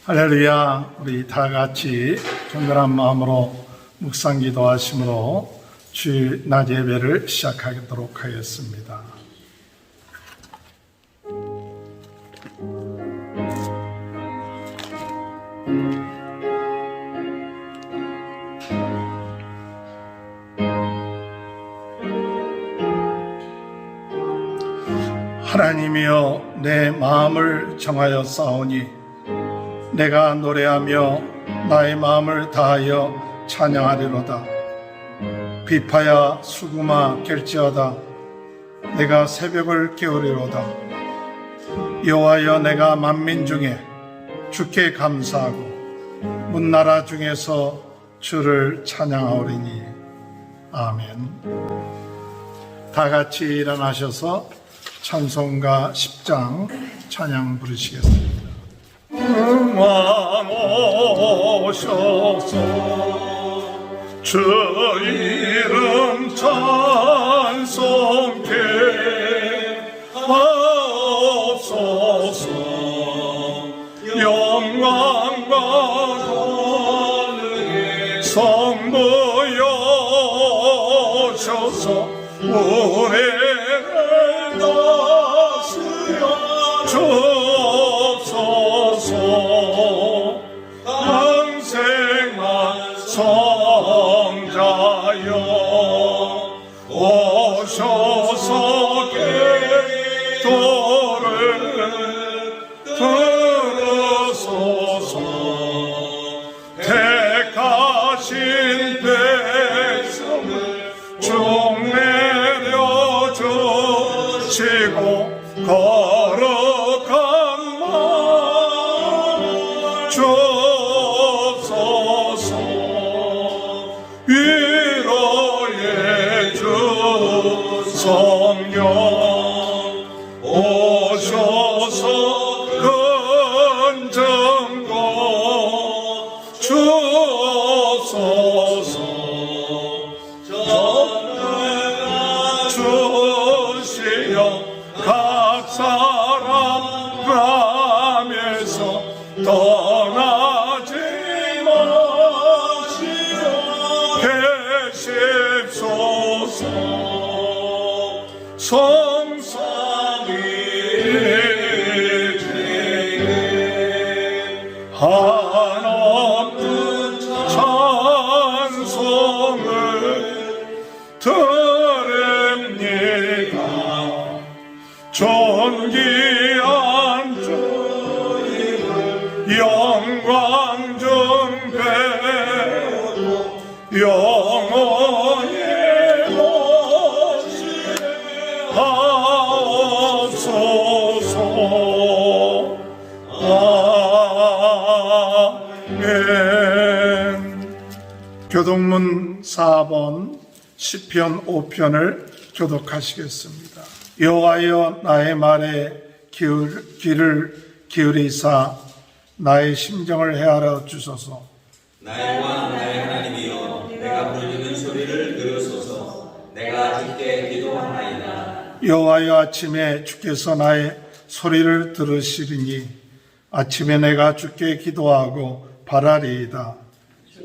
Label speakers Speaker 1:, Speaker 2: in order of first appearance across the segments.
Speaker 1: 할렐루야. 우리 다 같이 경건한 마음으로 묵상 기도하심으로 주일 낮 예배를 시작하도록 하겠습니다. 하나님이여, 내 마음을 정하여 싸우니 내가 노래하며 나의 마음을 다하여 찬양하리로다. 비파야 수구마 깰지어다. 내가 새벽을 깨우리로다. 여호와여, 내가 만민 중에 주께 감사하고 문나라 중에서 주를 찬양하오리니. 아멘. 다 같이 일어나셔서 찬송가 10장 찬양 부르시겠습니다. 응하오셔서 주 이름 찬송케 하옵소서. 영광과 권능의 성부여셔서 우리를 다스려 주옵소서. 평생만 성자여 오셔서 기도를 들으소서. 택하신 백성을 종내려 주시고 거룩한 마음 주옵소서. 위로의 주 성령 오셔서 근정고 주옵소서. 전능한 주시여 각 사람 감에서 떠나지 마시어 계십소서. 성삼위 중에 한없는 찬송을 드립니다. 존귀한 주님을 영광 좀 배우고 영원히 모시옵소서. 아멘. 교독문 4번 시편 5편을 교독하시겠습니다. 여호와여, 나의 말에 귀를 기울이사 나의 심정을 헤아려 주소서.
Speaker 2: 나의 왕 나의 하나님이여, 내가 부르짖는 소리를 들으소서. 내가 주께 기도하나이다.
Speaker 1: 여호와여, 아침에 주께서 나의 소리를 들으시리니 아침에 내가 주께 기도하고 바라리이다.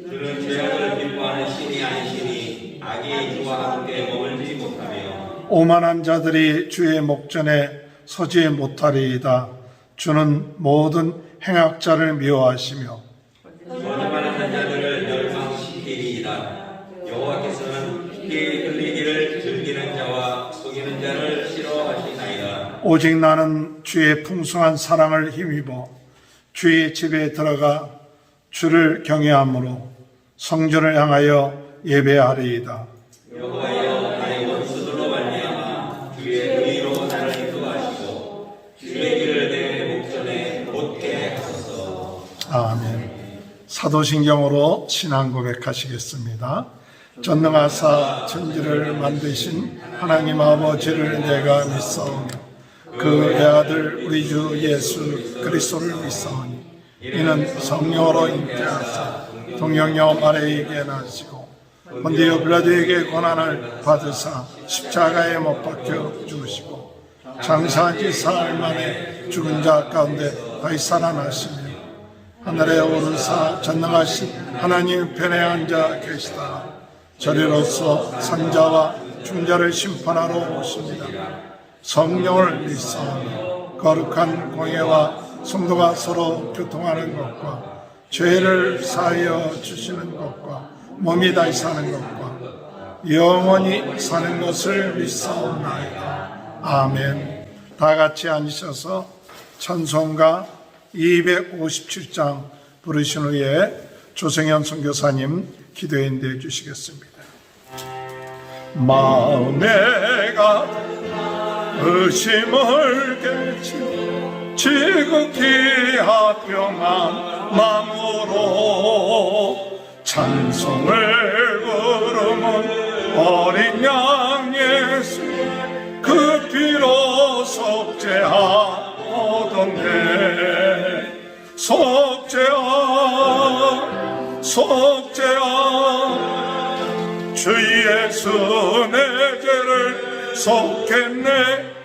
Speaker 2: 그는 죄악을 기뻐하는 신이 아니시니 악이 주와 함께 머물지 못하며
Speaker 1: 오만한 자들이 주의 목전에 서지 못하리이다. 주는 모든 행악자를 미워하시며
Speaker 2: 거짓말하는 자들을 멸망시키리이다. 여호와께서는 피 흘리기를 즐기는 자와 속이는 자를 싫어하시나이다.
Speaker 1: 오직 나는 주의 풍성한 사랑을 힘입어 주의 집에 들어가 주를 경외함으로 성전을 향하여 예배하리이다.
Speaker 2: 여호와여, 나의 원수들로 말미암아 주의 의로 나를 인도하시고 주의 길을 내 목전에 곧게 하소서.
Speaker 1: 아멘. 사도신경으로 신앙 고백하시겠습니다. 전능하사 천지를 만드신 하나님 아버지를 내가 믿사오며 그의 아들 우리 주 예수 그리스도를 믿사오니 이는 성령으로 잉태하사 동정녀 마리아에게 나시고 본디오 빌라도에게 고난을 받으사 십자가에 못 박혀 죽으시고 장사한 지 사흘 만에 죽은 자 가운데 다시 살아나시며 하늘에 오르사 전능하신 하나님 편에 앉아 계시다. 저리로서 선자와 중자를 심판하러 오십니다. 성령을 믿사오니 거룩한 공예와 성도가 서로 교통하는 것과 죄를 사하여 주시는 것과 몸이 다시 사는 것과 영원히 사는 것을 믿사옵나이다. 아멘. 다 같이 앉으셔서 찬송가 257장 부르신 후에 조성현 선교사님 기도에 인도해 주시겠습니다. 마음에가 의심을 깨치고 지극히 합병한 마음으로 찬송을 부르면 어린 양 예수 그 피로 속죄하오던데 속죄하 주 예수 내 죄를 속했네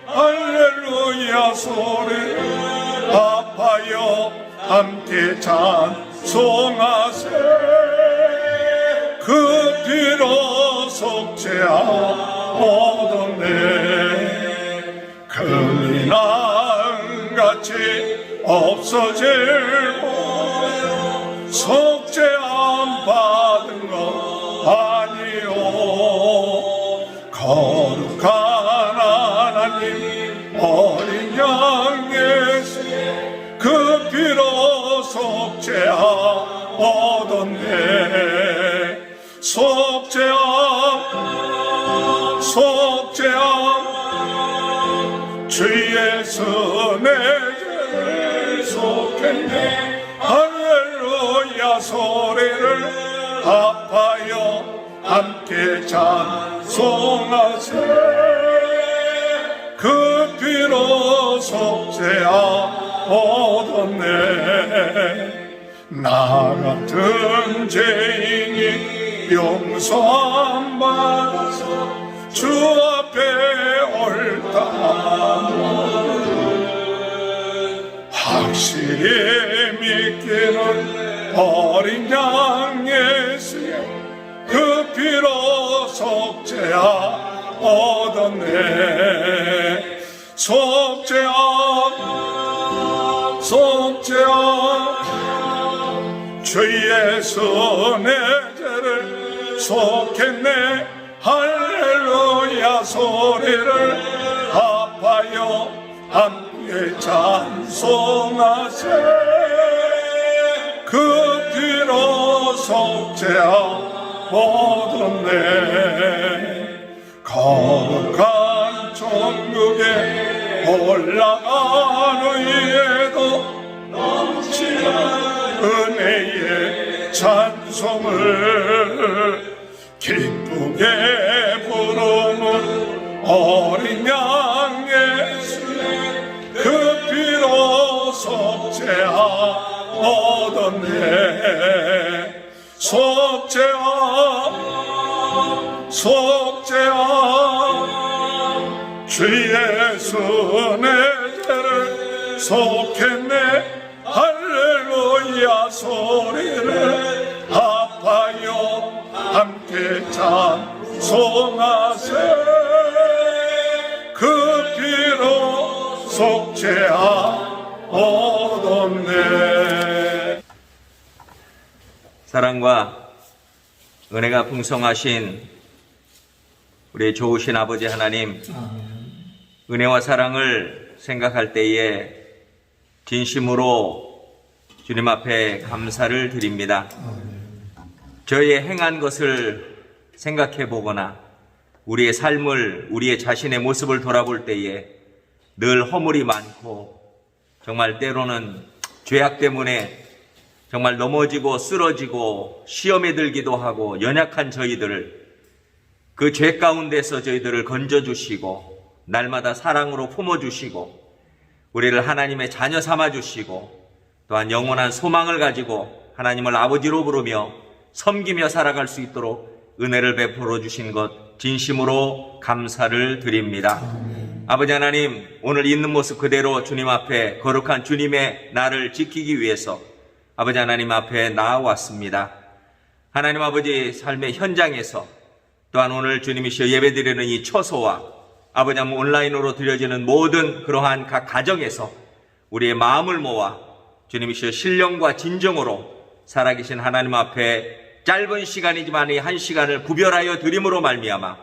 Speaker 1: 할렐루야 소리를 아파요 함께 찬송하세 그 피로 속죄하오던데 금이나은같이 없어질고 속죄 안 받은 것 아니요 거룩한 하나님 어린 양 예수 그 피로 속죄하오던데 속죄함 주 예수 내 죄를 속했네 할렐루야 소리를 아파요 함께 찬송하세 그 피로 속죄하오던데 나 같은 죄인이 용서 안 받아서 주 앞에 옳다 확실히 믿기는 어린 양 예수의 그 피로 속죄하오던데 속죄함 주 예수 내 죄를 속했네 할렐루야 소리를 아파요 함께 찬송하세 그 피로 속죄하오던데 거룩한 천국에 올라간 후에도 넘치는 은혜의 찬송을 기쁘게 부르는 어린 양 예수의 그 피로 속죄하오던데 속죄함 주 예수 내 죄를 속했네 할렐루야 소리를 아파요 함께 찬송하세 그 피로 속죄하오던데
Speaker 2: 사랑과 은혜가 풍성하신 우리 좋으신 아버지 하나님, 은혜와 사랑을 생각할 때에 진심으로 주님 앞에 감사를 드립니다. 저희의 행한 것을 생각해 보거나 우리의 삶을, 우리의 자신의 모습을 돌아볼 때에 늘 허물이 많고 정말 때로는 죄악 때문에 정말 넘어지고 쓰러지고 시험에 들기도 하고 연약한 저희들을 그 죄 가운데서 저희들을 건져주시고 날마다 사랑으로 품어주시고 우리를 하나님의 자녀 삼아주시고 또한 영원한 소망을 가지고 하나님을 아버지로 부르며 섬기며 살아갈 수 있도록 은혜를 베풀어 주신 것 진심으로 감사를 드립니다. 아버지 하나님, 오늘 있는 모습 그대로 주님 앞에 거룩한 주님의 나를 지키기 위해서 아버지 하나님 앞에 나아왔습니다. 하나님 아버지 삶의 현장에서 또한 오늘 주님이시여 예배드리는 이 처소와 아버지 하나님 온라인으로 드려지는 모든 그러한 각 가정에서 우리의 마음을 모아 주님이시여 신령과 진정으로 살아계신 하나님 앞에 짧은 시간이지만 이 한 시간을 구별하여 드림으로 말미암아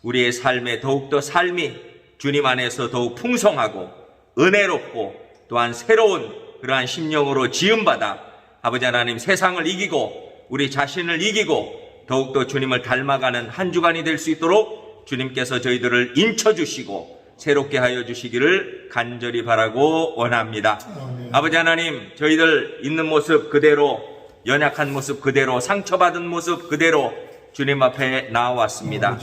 Speaker 2: 우리의 삶에 더욱더 삶이 주님 안에서 더욱 풍성하고 은혜롭고 또한 새로운 그러한 심령으로 지음받아 아버지 하나님 세상을 이기고 우리 자신을 이기고 더욱더 주님을 닮아가는 한 주간이 될 수 있도록 주님께서 저희들을 인쳐주시고 새롭게 하여 주시기를 간절히 바라고 원합니다. 아버지 하나님, 저희들 있는 모습 그대로, 연약한 모습 그대로, 상처받은 모습 그대로 주님 앞에 나와왔습니다.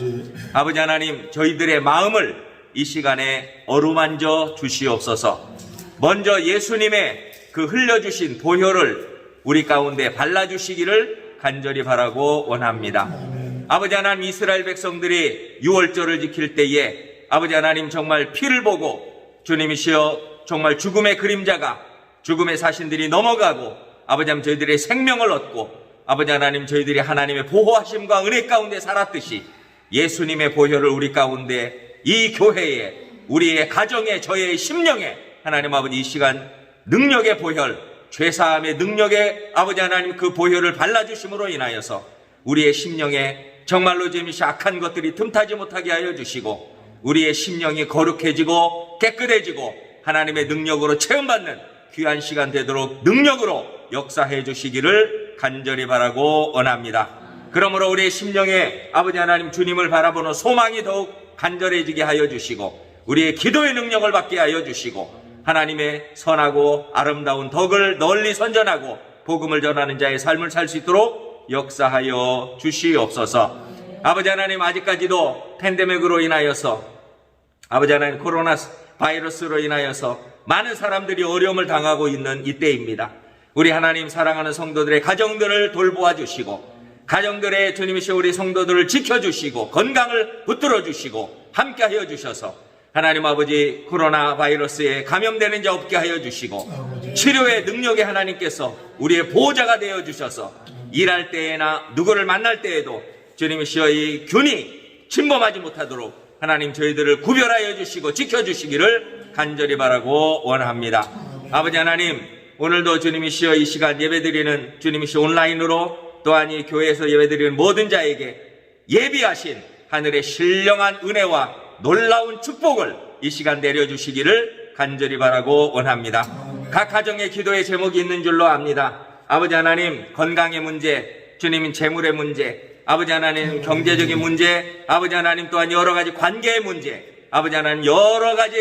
Speaker 2: 아버지 하나님, 저희들의 마음을 이 시간에 어루만져 주시옵소서. 먼저 예수님의 그 흘려주신 보혈을 우리 가운데 발라주시기를 간절히 바라고 원합니다. 아버지 하나님, 이스라엘 백성들이 유월절을 지킬 때에 아버지 하나님 정말 피를 보고 주님이시여 정말 죽음의 그림자가 죽음의 사신들이 넘어가고 아버지 하나님 저희들의 생명을 얻고 아버지 하나님 저희들이 하나님의 보호하심과 은혜 가운데 살았듯이 예수님의 보혈을 우리 가운데 이 교회에 우리의 가정에 저의 심령에 하나님 아버지 이 시간 능력의 보혈 죄사함의 능력의 아버지 하나님 그 보혈을 발라주심으로 인하여서 우리의 심령에 정말로 재미시 악한 것들이 틈타지 못하게 하여 주시고 우리의 심령이 거룩해지고 깨끗해지고 하나님의 능력으로 체험받는 귀한 시간 되도록 능력으로 역사해 주시기를 간절히 바라고 원합니다. 그러므로 우리의 심령에 아버지 하나님 주님을 바라보는 소망이 더욱 간절해지게 하여 주시고 우리의 기도의 능력을 받게 하여 주시고 하나님의 선하고 아름다운 덕을 널리 선전하고 복음을 전하는 자의 삶을 살 수 있도록 역사하여 주시옵소서. 아버지 하나님 아직까지도 팬데믹으로 인하여서 아버지 하나님 코로나 바이러스로 인하여서 많은 사람들이 어려움을 당하고 있는 이때입니다. 우리 하나님 사랑하는 성도들의 가정들을 돌보아 주시고 가정들의 주님이시여 우리 성도들을 지켜주시고 건강을 붙들어 주시고 함께하여 주셔서 하나님 아버지 코로나 바이러스에 감염되는 자 없게 하여 주시고 치료의 능력의 하나님께서 우리의 보호자가 되어 주셔서 일할 때에나 누구를 만날 때에도 주님이시여 이 균이 침범하지 못하도록 하나님 저희들을 구별하여 주시고 지켜주시기를 간절히 바라고 원합니다. 아버지 하나님 오늘도 주님이시여 이 시간 예배드리는 주님이시여 온라인으로 또한 이 교회에서 예배드리는 모든 자에게 예비하신 하늘의 신령한 은혜와 놀라운 축복을 이 시간 내려주시기를 간절히 바라고 원합니다. 각 가정의 기도의 제목이 있는 줄로 압니다. 아버지 하나님 건강의 문제, 주님 재물의 문제, 아버지 하나님 경제적인 문제, 아버지 하나님 또한 여러 가지 관계의 문제, 아버지 하나님 여러 가지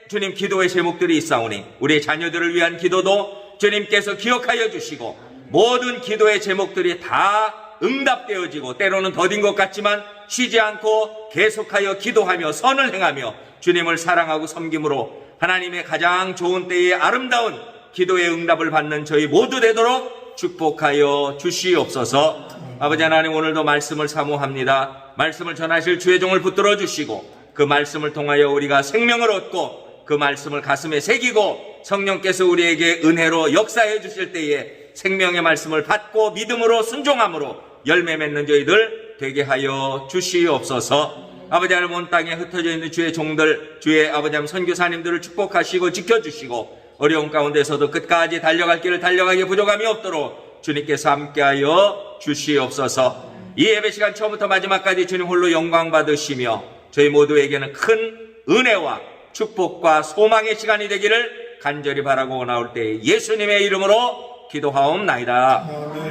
Speaker 2: 주님 기도의 제목들이 있사오니 우리의 자녀들을 위한 기도도 주님께서 기억하여 주시고 모든 기도의 제목들이 다 응답되어지고 때로는 더딘 것 같지만 쉬지 않고 계속하여 기도하며 선을 행하며 주님을 사랑하고 섬김으로 하나님의 가장 좋은 때에 아름다운 기도의 응답을 받는 저희 모두 되도록 축복하여 주시옵소서. 아버지 하나님 오늘도 말씀을 사모합니다. 말씀을 전하실 주의 종을 붙들어 주시고 그 말씀을 통하여 우리가 생명을 얻고 그 말씀을 가슴에 새기고 성령께서 우리에게 은혜로 역사해 주실 때에 생명의 말씀을 받고 믿음으로 순종함으로 열매 맺는 저희들 되게 하여 주시옵소서. 아버지 하나님 온 땅에 흩어져 있는 주의 종들 주의 아버지 하나님 선교사님들을 축복하시고 지켜주시고 어려운 가운데서도 끝까지 달려갈 길을 달려가기에 부족함이 없도록 주님께서 함께하여 주시옵소서. 이 예배 시간 처음부터 마지막까지 주님 홀로 영광 받으시며 저희 모두에게는 큰 은혜와 축복과 소망의 시간이 되기를 간절히 바라고 원하올 때 예수님의 이름으로 기도하옵나이다.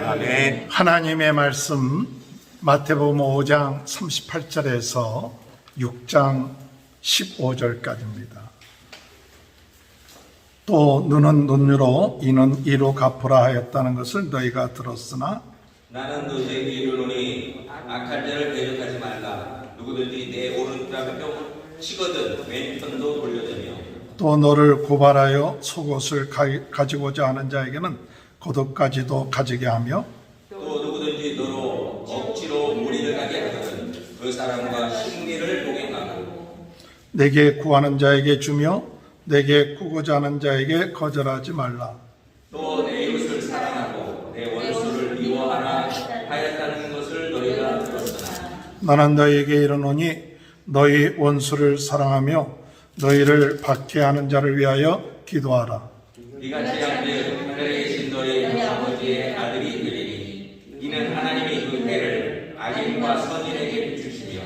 Speaker 2: 아멘.
Speaker 3: 하나님의 말씀 마태복음 5장 38절에서 6장 15절까지입니다. 또 눈은 눈으로 이는 이로 갚으라 하였다는 것을 너희가 들었으나
Speaker 2: 나는 너희에게 이르노니 악한 자를 대적하지 말라. 누구든지 내 오른편을 뼈 치거든 왼편도 돌려주며
Speaker 3: 또 너를 고발하여 속옷을 가지고자 하는 자에게는 겉옷까지도 가지게 하며
Speaker 2: 또 누구든지 너로 억지로 무리를 가게 하거든 그 사람과 식리를 동행하고
Speaker 3: 내게 구하는 자에게 주며 내게 구고자 하는 자에게 거절하지 말라.
Speaker 2: 또 내 이웃을 사랑하고 하였다는 것을 너희가 들었으나
Speaker 3: 나는 너희에게 이르노니 너희 원수를 사랑하며 너희를 박해하는 자를 위하여 기도하라.
Speaker 2: 이같이 한즉 하늘에 계신 너희 아버지의 아들이 되리니 이는 하나님이 그 해를 악인과 선인에게 주시며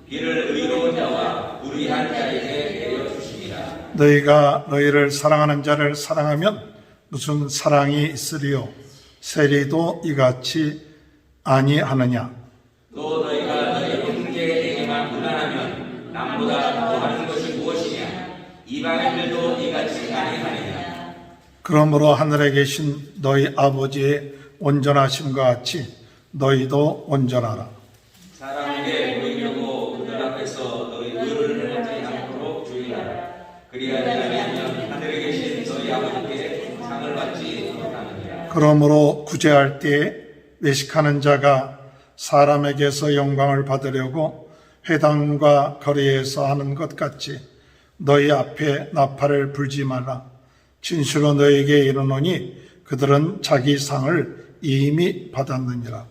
Speaker 2: 비를 의로운 자와 불의한 자에게 내려 주십니다.
Speaker 3: 너희가 너희를 사랑하는 자를 사랑하면 무슨 사랑이 있으리요? 세리도 이같이 아니하느냐?
Speaker 2: 또 너희가 너희 형제에게만 무난하면 남보다 더하는 것이 무엇이냐? 이방인들도 이같이 아니하느냐?
Speaker 3: 그러므로 하늘에 계신 너희 아버지의 온전하심과 같이 너희도 온전하라.
Speaker 2: 사람에게 보이려고 그들 앞에서 너희 의를 행하지 않도록 주의하라. 그리하지 않으면 하늘에 계신 너희 아버지께 상을 받지 못하느니라.
Speaker 3: 그러므로 구제할 때에 외식하는 자가 사람에게서 영광을 받으려고 회당과 거리에서 하는 것 같이 너희 앞에 나팔을 불지 말라. 진실로 너희에게 이르노니 그들은 자기 상을 이미 받았느니라.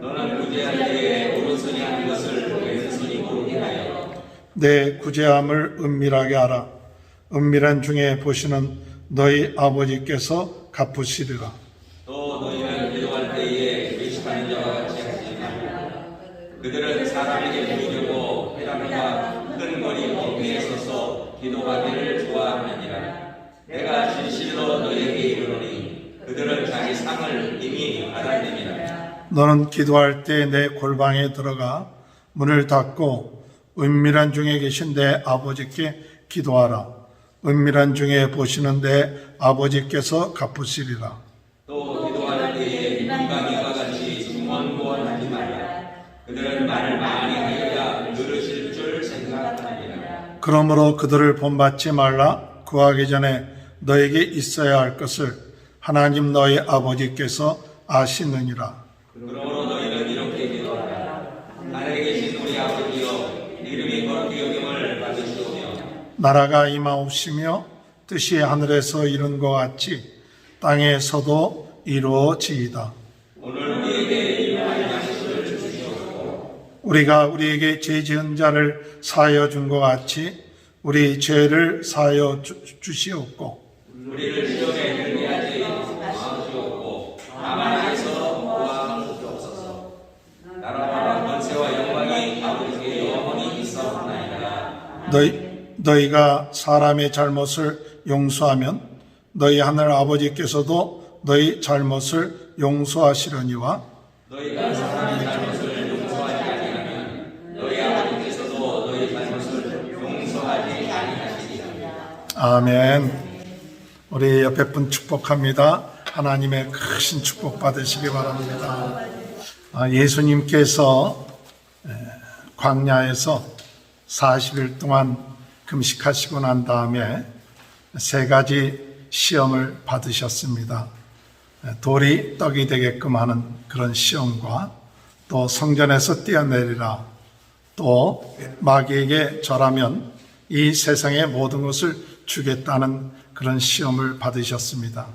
Speaker 2: 너는 구제할 때에 오른손이 하는 것을 왼손이 모르게 하여
Speaker 3: 내 구제함을 은밀하게 하라. 은밀한 중에 보시는 너희 아버지께서 갚으시리라.
Speaker 2: 또 너희는 기도할 때에 외식하는 자와 같이 하지 말라. 그들은 사람에게 보이려고 회당과 큰 거리 어귀에 서서 기도하기를 좋아하느니라. 내가 진실로 너희에게 이르노니 그들은 자기 상을 이미 받았느니라.
Speaker 3: 너는 기도할 때 내 골방에 들어가 문을 닫고 은밀한 중에 계신 내 아버지께 기도하라. 은밀한 중에 보시는 내 아버지께서 갚으시리라.
Speaker 2: 또 기도할 때에 이방인과 같이 중언부언하지 말라. 그들은 말을 많이 하여야 들으실 줄 생각하느니라.
Speaker 3: 그러므로 그들을 본받지 말라. 구하기 전에 너에게 있어야 할 것을 하나님 너희 아버지께서 아시느니라.
Speaker 2: 그러므로 너희는 이렇게 기도하라. 하늘에 계신 우리 아버지여, 이름이 거룩히 여김을 받으시오며
Speaker 3: 나라가 임하옵시며 뜻이 하늘에서 이룬 것 같이 땅에서도 이루어지이다.
Speaker 2: 오늘 우리에게 일용할 양식을 주시옵고
Speaker 3: 우리가 우리에게 죄 지은 자를 사하여 준 것 같이 우리 죄를 사하여 주시옵고
Speaker 2: 우리를 시험에 들게 하지 마시옵고 다만 안에서 구하옵소서. 나라와 권세와 영광이 아버지께 영원히 있사옵나이다.
Speaker 3: 너희가 사람의 잘못을 용서하면 너희 하늘 아버지께서도 너희 잘못을 용서하시려니와
Speaker 2: 너희가 사람의 잘못을 용서하지 아니하면 너희 아버지께서도 너희 잘못을 용서하지 아니하시리라.
Speaker 3: 아멘. 우리 옆에 분 축복합니다. 하나님의 크신 축복 받으시기 바랍니다. 예수님께서 광야에서 40일 동안 금식하시고 난 다음에 3가지 시험을 받으셨습니다. 돌이 떡이 되게끔 하는 그런 시험과 또 성전에서 뛰어내리라, 또 마귀에게 절하면 이 세상의 모든 것을 주겠다는 그런 시험을 받으셨습니다.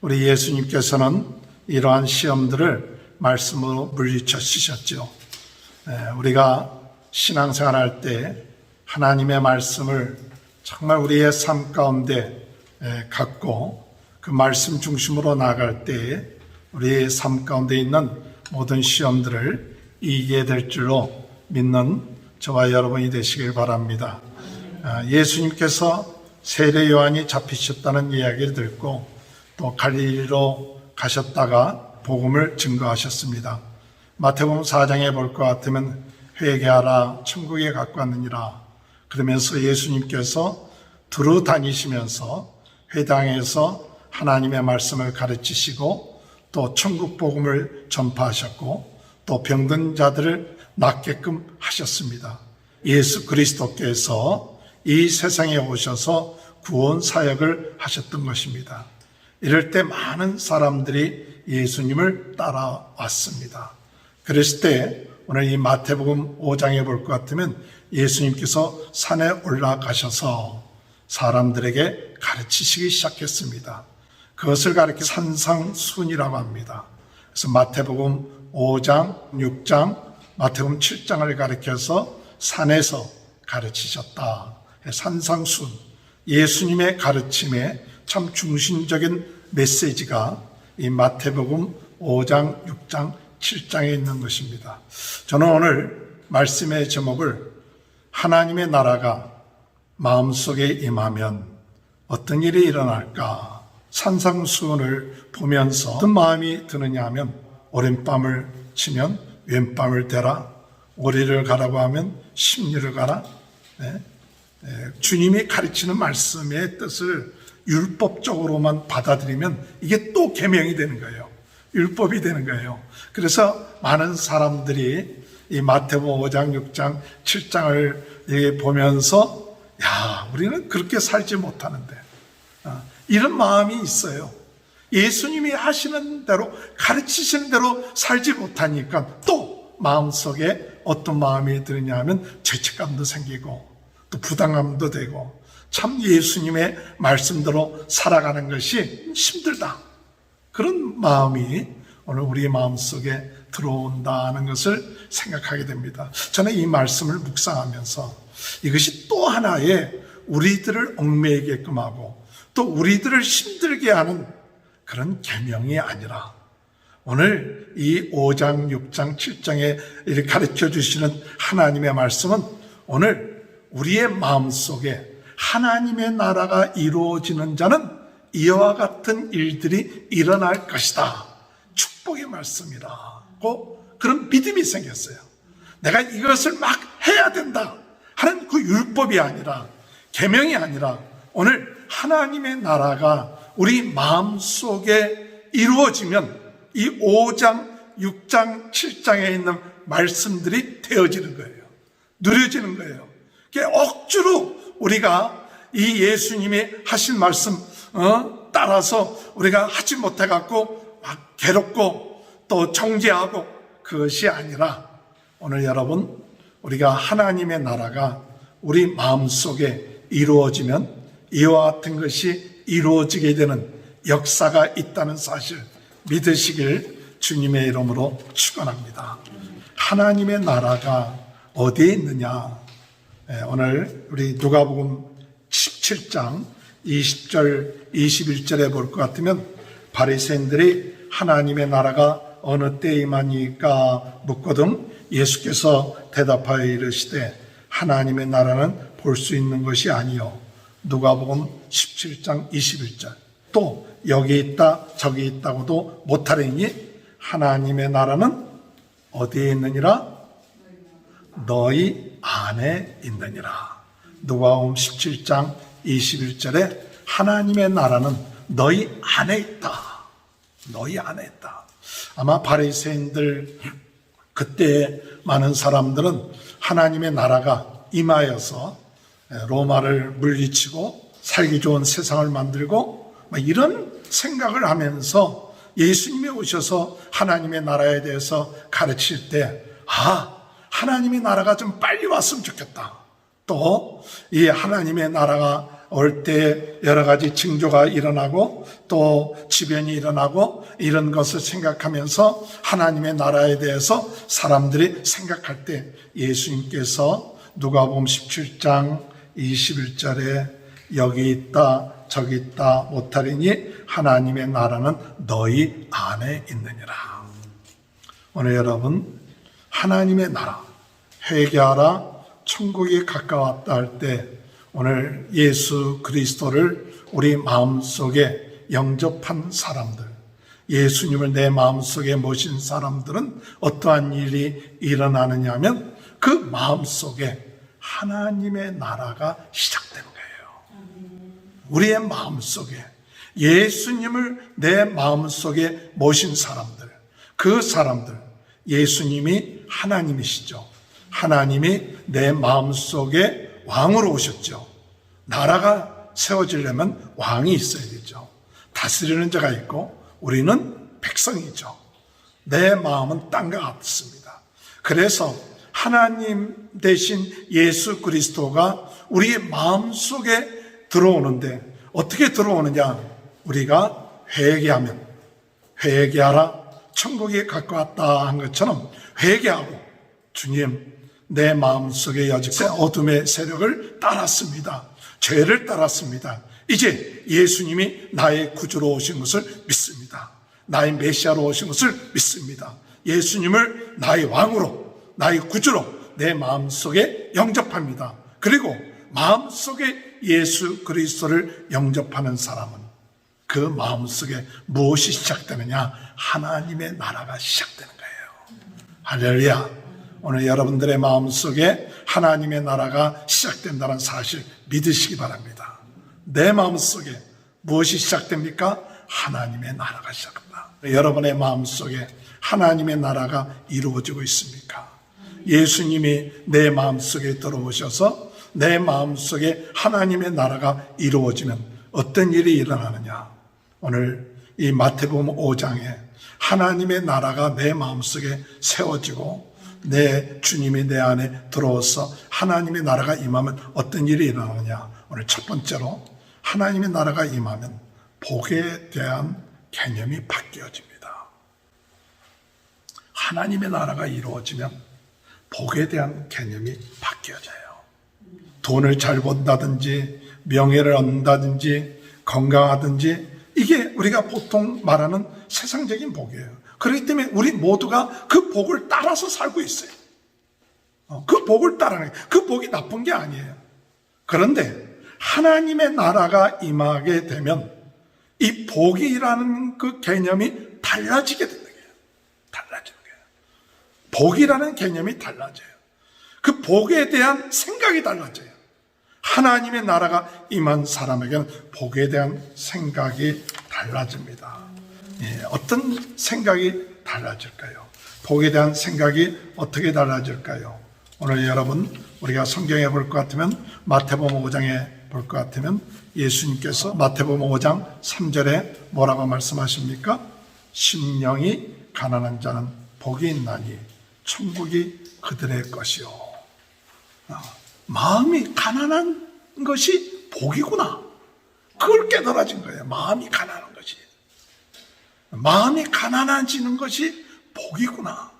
Speaker 3: 우리 예수님께서는 이러한 시험들을 말씀으로 물리쳐 주셨죠. 우리가 신앙생활할 때 하나님의 말씀을 정말 우리의 삶 가운데 갖고 그 말씀 중심으로 나아갈 때에 우리의 삶 가운데 있는 모든 시험들을 이기게 될 줄로 믿는 저와 여러분이 되시길 바랍니다. 예수님께서 세례 요한이 잡히셨다는 이야기를 듣고 또 갈릴리로 가셨다가 복음을 증거하셨습니다. 마태복음 4장에 볼 것 같으면 회개하라 천국에 가까웠느니라 그러면서 예수님께서 두루 다니시면서 회당에서 하나님의 말씀을 가르치시고 또 천국 복음을 전파하셨고 또 병든 자들을 낫게끔 하셨습니다. 예수 그리스도께서 이 세상에 오셔서 구원 사역을 하셨던 것입니다. 이럴 때 많은 사람들이 예수님을 따라왔습니다. 그랬을 때 오늘 이 마태복음 5장에 볼 것 같으면 예수님께서 산에 올라가셔서 사람들에게 가르치시기 시작했습니다. 그것을 가리켜 산상순이라고 합니다. 그래서 마태복음 5장, 6장, 마태복음 7장을 가리켜서 산에서 가르치셨다. 산상순, 예수님의 가르침에 참 중심적인 메시지가 이 마태복음 5장, 6장, 7장에 있는 것입니다. 저는 오늘 말씀의 제목을 하나님의 나라가 마음속에 임하면 어떤 일이 일어날까? 산상수훈을 보면서 어떤 마음이 드느냐 하면 오랜밤을 치면 왼밤을 대라, 오리를 가라고 하면 십리를 가라. 주님이 가르치는 말씀의 뜻을 율법적으로만 받아들이면 이게 또 계명이 되는 거예요. 율법이 되는 거예요. 그래서 많은 사람들이 이 마태복음 5장, 6장, 7장을 보면서 야, 우리는 그렇게 살지 못하는데 이런 마음이 있어요. 예수님이 하시는 대로 가르치시는 대로 살지 못하니까 또 마음속에 어떤 마음이 드느냐 하면 죄책감도 생기고 또 부담감도 되고 참 예수님의 말씀대로 살아가는 것이 힘들다. 그런 마음이 오늘 우리의 마음속에 들어온다는 것을 생각하게 됩니다. 저는 이 말씀을 묵상하면서 이것이 또 하나의 우리들을 얽매이게끔 하고 또 우리들을 힘들게 하는 그런 계명이 아니라 오늘 이 5장, 6장, 7장에 이렇게 가르쳐 주시는 하나님의 말씀은 오늘 우리의 마음속에 하나님의 나라가 이루어지는 자는 이와 같은 일들이 일어날 것이다. 축복의 말씀이라고 그런 믿음이 생겼어요. 내가 이것을 막 해야 된다 하는 그 율법이 아니라 계명이 아니라 오늘 하나님의 나라가 우리 마음속에 이루어지면 이 5장, 6장, 7장에 있는 말씀들이 되어지는 거예요. 누려지는 거예요. 억지로 우리가 이 예수님이 하신 말씀 따라서 우리가 하지 못해갖고 막 괴롭고 또 정죄하고 그것이 아니라 오늘 여러분 우리가 하나님의 나라가 우리 마음속에 이루어지면 이와 같은 것이 이루어지게 되는 역사가 있다는 사실 믿으시길 주님의 이름으로 축원합니다. 하나님의 나라가 어디에 있느냐? 오늘 우리 누가복음 17장 20절 21절에 볼 것 같으면 바리새인들이 하나님의 나라가 어느 때에 임하니까 묻거든 예수께서 대답하여 이르시되 하나님의 나라는 볼 수 있는 것이 아니요 누가복음 17장 21절 또 여기 있다 저기 있다고도 못하리니 하나님의 나라는 어디에 있느니라? 너희 안에 있느니라. 누가복음 17장 21절에 하나님의 나라는 너희 안에 있다. 너희 안에 있다. 아마 바리새인들 그때 많은 사람들은 하나님의 나라가 임하여서 로마를 물리치고 살기 좋은 세상을 만들고 이런 생각을 하면서 예수님이 오셔서 하나님의 나라에 대해서 가르칠 때 하나님의 나라가 좀 빨리 왔으면 좋겠다. 또 이 하나님의 나라가 올 때 여러 가지 징조가 일어나고 또 지변이 일어나고 이런 것을 생각하면서 하나님의 나라에 대해서 사람들이 생각할 때 예수님께서 누가복음 17장 21절에 여기 있다 저기 있다 못하리니 하나님의 나라는 너희 안에 있느니라. 오늘 여러분 하나님의 나라 회개하라 천국이 가까웠다 할 때 오늘 예수 그리스도를 우리 마음속에 영접한 사람들 예수님을 내 마음속에 모신 사람들은 어떠한 일이 일어나느냐 하면 그 마음속에 하나님의 나라가 시작되는 거예요. 우리의 마음속에 예수님을 내 마음속에 모신 사람들 그 사람들 예수님이 하나님이시죠. 하나님이 내 마음속에 왕으로 오셨죠. 나라가 세워지려면 왕이 있어야 되죠. 다스리는 자가 있고 우리는 백성이죠. 내 마음은 땅과 같습니다. 그래서 하나님 대신 예수 그리스도가 우리의 마음속에 들어오는데 어떻게 들어오느냐? 우리가 회개하면 회개하라 천국이 가까웠다 한 것처럼 회개하고 주님, 내 마음속에 여직세 어둠의 세력을 따랐습니다. 죄를 따랐습니다. 이제 예수님이 나의 구주로 오신 것을 믿습니다. 나의 메시아로 오신 것을 믿습니다. 예수님을 나의 왕으로, 나의 구주로 내 마음속에 영접합니다. 그리고 마음속에 예수 그리스도를 영접하는 사람은 그 마음속에 무엇이 시작되느냐? 하나님의 나라가 시작되는 거예요. 할렐루야. 오늘 여러분들의 마음속에 하나님의 나라가 시작된다는 사실 믿으시기 바랍니다. 내 마음속에 무엇이 시작됩니까? 하나님의 나라가 시작합니다. 여러분의 마음속에 하나님의 나라가 이루어지고 있습니까? 예수님이 내 마음속에 들어오셔서 내 마음속에 하나님의 나라가 이루어지면 어떤 일이 일어나느냐? 오늘 이 마태복음 5장에 하나님의 나라가 내 마음속에 세워지고 내 주님이 내 안에 들어와서 하나님의 나라가 임하면 어떤 일이 일어나느냐? 오늘 첫 번째로 하나님의 나라가 임하면 복에 대한 개념이 바뀌어집니다. 하나님의 나라가 이루어지면 복에 대한 개념이 바뀌어져요. 돈을 잘 번다든지 명예를 얻는다든지 건강하든지 이게 우리가 보통 말하는 세상적인 복이에요. 그렇기 때문에 우리 모두가 그 복을 따라서 살고 있어요. 그 복을 따라가는 거예요. 그 복이 나쁜 게 아니에요. 그런데 하나님의 나라가 임하게 되면 이 복이라는 그 개념이 달라지게 되는 거예요. 달라지는 거예요. 복이라는 개념이 달라져요. 그 복에 대한 생각이 달라져요. 하나님의 나라가 임한 사람에게는 복에 대한 생각이 달라집니다. 어떤 생각이 달라질까요? 복에 대한 생각이 어떻게 달라질까요? 오늘 여러분 우리가 성경에 볼 것 같으면 마태복음 5장에 볼 것 같으면 예수님께서 마태복음 5장 3절에 뭐라고 말씀하십니까? 심령이 가난한 자는 복이 있나니 천국이 그들의 것이요. 마음이 가난한 것이 복이구나. 그걸 깨달아진 거예요. 마음이 가난한 것이. 마음이 가난해지는 것이 복이구나.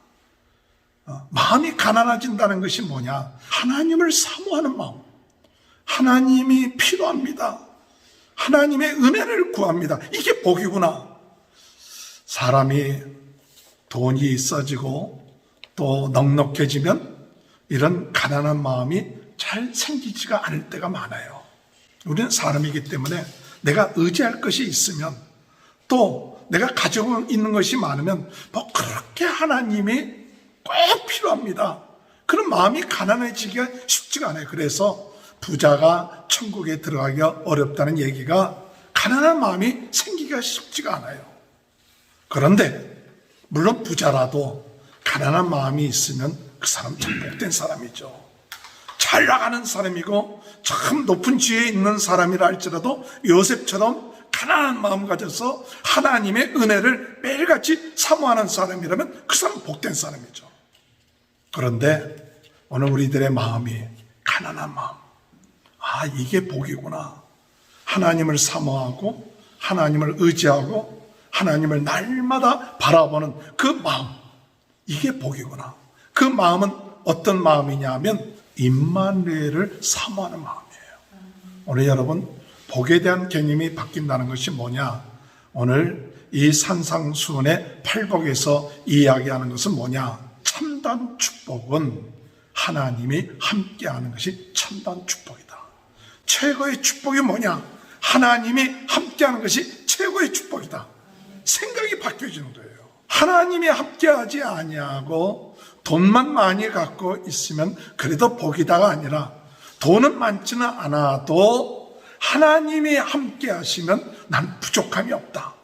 Speaker 3: 마음이 가난해진다는 것이 뭐냐? 하나님을 사모하는 마음. 하나님이 필요합니다. 하나님의 은혜를 구합니다. 이게 복이구나. 사람이 돈이 있어지고 또 넉넉해지면 이런 가난한 마음이 잘 생기지가 않을 때가 많아요. 우리는 사람이기 때문에 내가 의지할 것이 있으면 또 내가 가지고 있는 것이 많으면 뭐 그렇게 하나님이 꼭 필요합니다. 그런 마음이 가난해지기가 쉽지가 않아요. 그래서 부자가 천국에 들어가기가 어렵다는 얘기가 가난한 마음이 생기기가 쉽지가 않아요. 그런데 물론 부자라도 가난한 마음이 있으면 그 사람 참 복된 사람이죠. 잘 나가는 사람이고 참 높은 지위에 있는 사람이라 할지라도 요셉처럼 가난한 마음 가져서 하나님의 은혜를 매일같이 사모하는 사람이라면 그 사람은 복된 사람이죠. 그런데 오늘 우리들의 마음이 가난한 마음, 이게 복이구나. 하나님을 사모하고 하나님을 의지하고 하나님을 날마다 바라보는 그 마음, 이게 복이구나. 그 마음은 어떤 마음이냐 하면 임마누엘을 사모하는 마음이에요. 오늘 여러분 복에 대한 개념이 바뀐다는 것이 뭐냐? 오늘 이 산상수훈의 팔복에서 이야기하는 것은 뭐냐? 참된 축복은 하나님이 함께하는 것이 참된 축복이다. 최고의 축복이 뭐냐? 하나님이 함께하는 것이 최고의 축복이다. 생각이 바뀌어지는 거예요. 하나님이 함께하지 아니하고 돈만 많이 갖고 있으면 그래도 복이다가 아니라 돈은 많지는 않아도 하나님이 함께 하시면 난 부족함이 없다.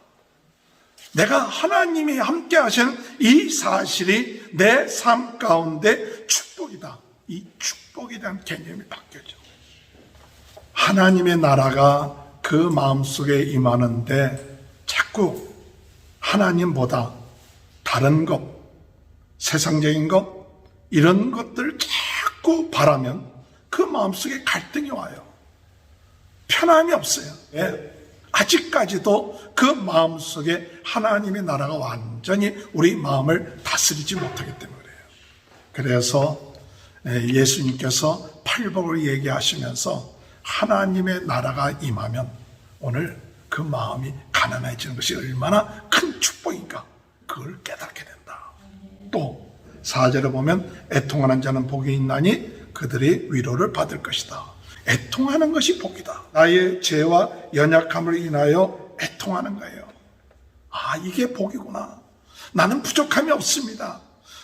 Speaker 3: 내가 하나님이 함께 하시는 이 사실이 내 삶 가운데 축복이다. 이 축복에 대한 개념이 바뀌어져. 하나님의 나라가 그 마음속에 임하는데 자꾸 하나님보다 다른 것, 세상적인 것, 이런 것들을 자꾸 바라면 그 마음속에 갈등이 와요. 편함이 없어요. 왜? 아직까지도 그 마음속에 하나님의 나라가 완전히 우리 마음을 다스리지 못하기 때문에 그래요. 그래서 예수님께서 팔복을 얘기하시면서 하나님의 나라가 임하면 오늘 그 마음이 가난해지는 것이 얼마나 큰 축복인가, 그걸 깨닫게 된다. 또 4절에 보면 애통하는 자는 복이 있나니 그들이 위로를 받을 것이다. 애통하는 것이 복이다. 나의 죄와 연약함을 인하여 애통하는 거예요. 아, 이게 복이구나. 나는 부족함이 없습니다.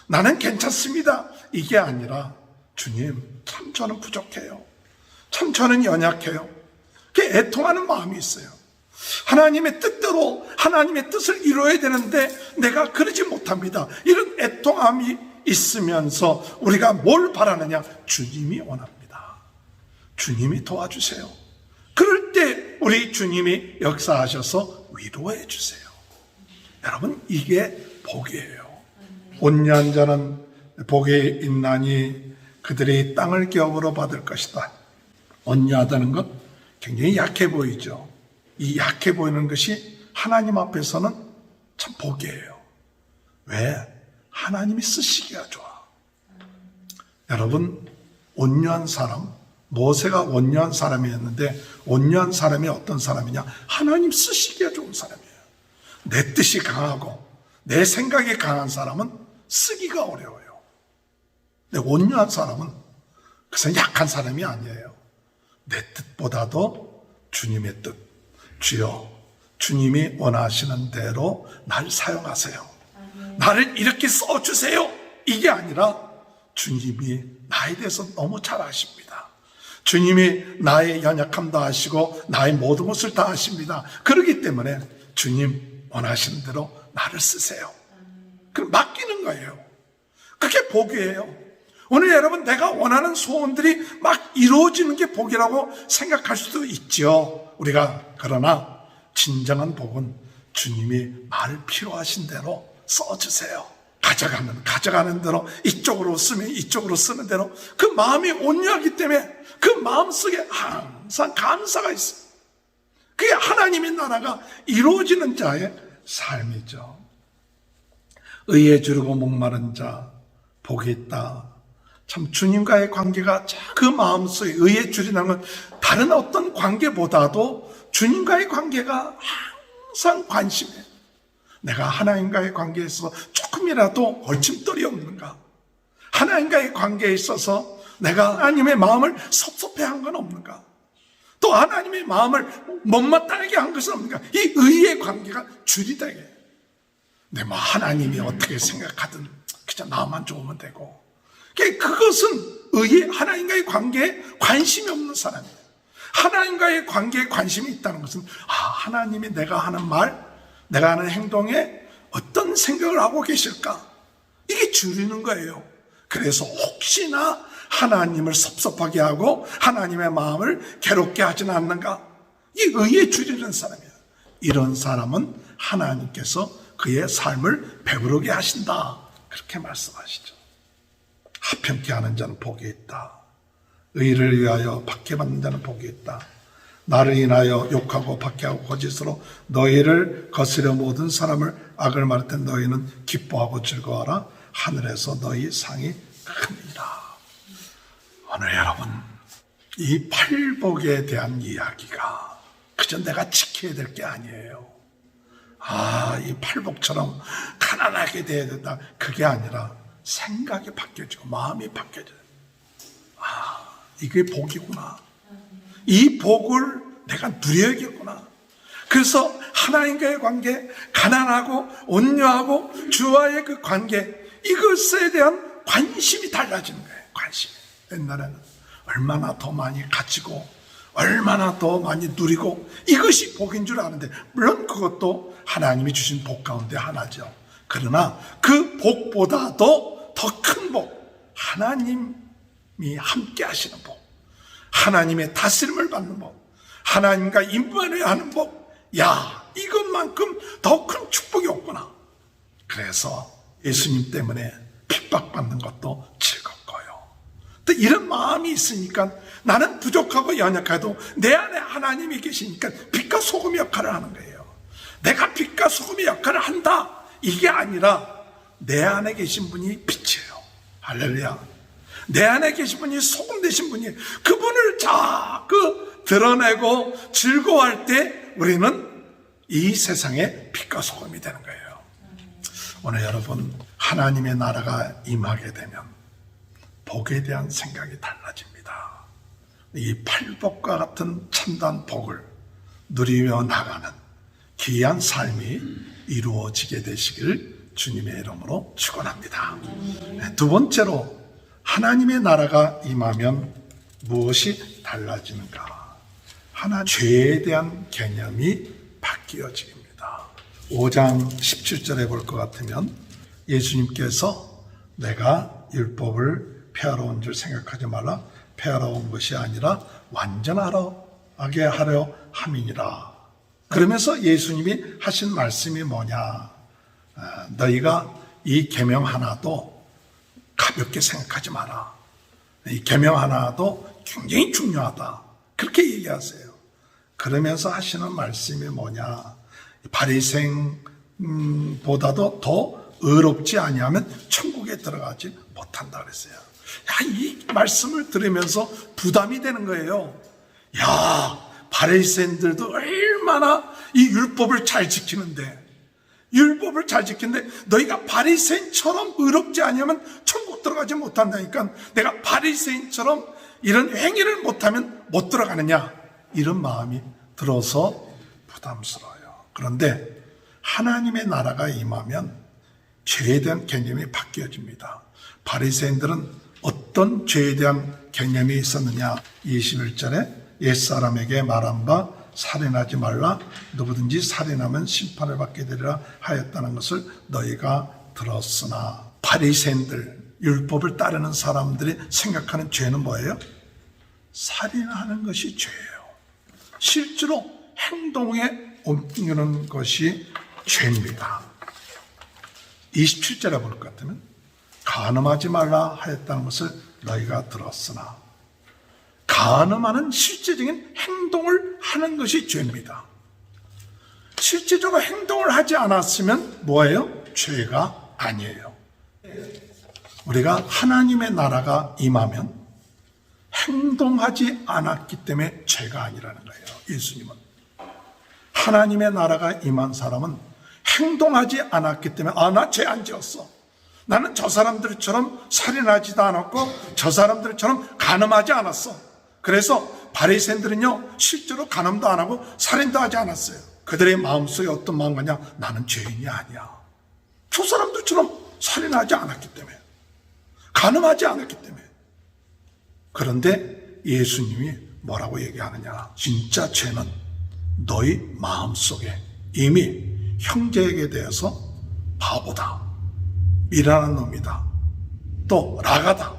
Speaker 3: 나는 괜찮습니다. 이게 아니라 주님, 참 저는 부족해요. 참 저는 연약해요. 그게 애통하는 마음이 있어요. 하나님의 뜻대로 하나님의 뜻을 이루어야 되는데 내가 그러지 못합니다. 이런 애통함이 있으면서 우리가 뭘 바라느냐? 주님이 원합니다. 주님이 도와주세요. 그럴 때 우리 주님이 역사하셔서 위로해 주세요. 여러분, 이게 복이에요. 온유한 자는 복이 있나니 그들이 땅을 기업으로 받을 것이다. 온유하다는 것 굉장히 약해 보이죠. 이 약해 보이는 것이 하나님 앞에서는 참 복이에요. 왜? 하나님이 쓰시기가 좋아. 여러분, 온유한 사람, 모세가 온유한 사람이었는데 온유한 사람이 어떤 사람이냐? 하나님 쓰시기가 좋은 사람이에요. 내 뜻이 강하고 내 생각이 강한 사람은 쓰기가 어려워요. 근데 온유한 사람은 그것은 약한 사람이 아니에요. 내 뜻보다도 주님의 뜻, 주여 주님이 원하시는 대로 날 사용하세요. 나를 이렇게 써주세요. 이게 아니라 주님이 나에 대해서 너무 잘 아십니다. 주님이 나의 연약함도 아시고 나의 모든 것을 다 아십니다. 그렇기 때문에 주님 원하시는 대로 나를 쓰세요. 그럼 맡기는 거예요. 그게 복이에요. 오늘 여러분, 내가 원하는 소원들이 막 이루어지는 게 복이라고 생각할 수도 있죠. 우리가. 그러나 진정한 복은 주님이 나를 필요하신 대로 써주세요. 가져가는 대로, 이쪽으로 쓰면 이쪽으로 쓰는 대로, 그 마음이 온유하기 때문에 그 마음속에 항상 감사가 있어요. 그게 하나님의 나라가 이루어지는 자의 삶이죠. 의에 주르고 목마른 자 복이 있다. 참 주님과의 관계가 그 마음속에 의에 주리는 건 다른 어떤 관계보다도 주님과의 관계가 항상 관심이에요. 내가 하나님과의 관계에서 조금이라도 걸침돌이 없는가? 하나님과의 관계에 있어서 내가 하나님의 마음을 섭섭해한 건 없는가? 또 하나님의 마음을 못마땅하게 한 것은 없는가? 이 의의 관계가 줄이되게. 내 하나님이 어떻게 생각하든 그냥 나만 좋으면 되고. 그것은 의의 하나님과의 관계에 관심이 없는 사람이에요. 하나님과의 관계에 관심이 있다는 것은 하나님이 내가 하는 말, 내가 하는 행동에 어떤 생각을 하고 계실까? 이게 줄이는 거예요. 그래서 혹시나 하나님을 섭섭하게 하고 하나님의 마음을 괴롭게 하지는 않는가? 이 의에 줄이는 사람이에요. 이런 사람은 하나님께서 그의 삶을 배부르게 하신다. 그렇게 말씀하시죠. 합평케 하는 자는 복이 있다. 의를 위하여 박해받는 자는 복이 있다. 나를 인하여 욕하고 박해하고 거짓으로 너희를 거스려 모든 사람을 악을 말할 때 너희는 기뻐하고 즐거워하라. 하늘에서 너희 상이 큽니다. 오늘 여러분, 이 팔복에 대한 이야기가 그저 내가 지켜야 될 게 아니에요. 이 팔복처럼 가난하게 돼야 된다. 그게 아니라 생각이 바뀌어지고 마음이 바뀌어져요. 이게 복이구나. 이 복을 내가 누려야겠구나. 그래서 하나님과의 관계, 가난하고 온유하고 주와의 그 관계, 이것에 대한 관심이 달라지는 거예요. 관심이. 옛날에는 얼마나 더 많이 가지고 얼마나 더 많이 누리고 이것이 복인 줄 아는데, 물론 그것도 하나님이 주신 복 가운데 하나죠. 그러나 그 복보다도 더 큰 복, 하나님이 함께 하시는 복, 하나님의 다스림을 받는 복, 하나님과 인간을 하는 복, 이것만큼 더 큰 축복이 없구나. 그래서 예수님 때문에 핍박받는 것도 즐겁고요. 또 이런 마음이 있으니까 나는 부족하고 연약해도 내 안에 하나님이 계시니까 빛과 소금의 역할을 하는 거예요. 내가 빛과 소금의 역할을 한다, 이게 아니라 내 안에 계신 분이 빛이에요. 할렐루야. 내 안에 계신 분이 소금 되신 분이, 그분을 자꾸 드러내고 즐거워할 때 우리는 이 세상의 빛과 소금이 되는 거예요. 오늘 여러분, 하나님의 나라가 임하게 되면 복에 대한 생각이 달라집니다. 이 팔복과 같은 참다한 복을 누리며 나가는 귀한 삶이 이루어지게 되시길 주님의 이름으로 축원합니다. 두 번째로, 하나님의 나라가 임하면 무엇이 달라지는가? 죄에 대한 개념이 바뀌어집니다. 5장 17절에 볼 것 같으면 예수님께서 내가 율법을 폐하러 온 줄 생각하지 말라. 폐하러 온 것이 아니라 완전하게 하려 함이니라. 그러면서 예수님이 하신 말씀이 뭐냐? 너희가 이 계명 하나도 가볍게 생각하지 마라. 이 계명 하나도 굉장히 중요하다. 그렇게 얘기하세요. 그러면서 하시는 말씀이 뭐냐? 바리새인보다도 더 의롭지 아니하면 천국에 들어가지 못한다 그랬어요. 이 말씀을 들으면서 부담이 되는 거예요. 바리새인들도 얼마나 이 율법을 잘 지키는데, 너희가 바리새인처럼 의롭지 아니하면 천국 들어가지 못한다니까, 내가 바리새인처럼 이런 행위를 못하면 못 들어가느냐, 이런 마음이 들어서 부담스러워요. 그런데 하나님의 나라가 임하면 죄에 대한 개념이 바뀌어집니다. 바리새인들은 어떤 죄에 대한 개념이 있었느냐? 21절에 옛사람에게 말한 바 살인하지 말라. 누구든지 살인하면 심판을 받게 되리라 하였다는 것을 너희가 들었으나, 바리새인들, 율법을 따르는 사람들이 생각하는 죄는 뭐예요? 살인하는 것이 죄예요. 실제로 행동에 옮기는 것이 죄입니다. 27절에 볼 것 같으면 간음하지 말라 하였다는 것을 너희가 들었으나, 간음하는 실제적인 행동을 하는 것이 죄입니다. 실제적으로 행동을 하지 않았으면 뭐예요? 죄가 아니에요. 우리가 하나님의 나라가 임하면 행동하지 않았기 때문에 죄가 아니라는 거예요. 예수님은 하나님의 나라가 임한 사람은 행동하지 않았기 때문에 나 죄 안 지었어, 나는 저 사람들처럼 살인하지도 않았고 저 사람들처럼 간음하지 않았어. 그래서 바리새인들은요, 실제로 간음도 안 하고 살인도 하지 않았어요. 그들의 마음속에 어떤 마음 같냐? 나는 죄인이 아니야. 저 사람들처럼 살인하지 않았기 때문에, 간음하지 않았기 때문에. 그런데 예수님이 뭐라고 얘기하느냐? 진짜 죄는 너희 마음속에 이미 형제에게 대해서 바보다, 미련한 놈이다, 또 라가다,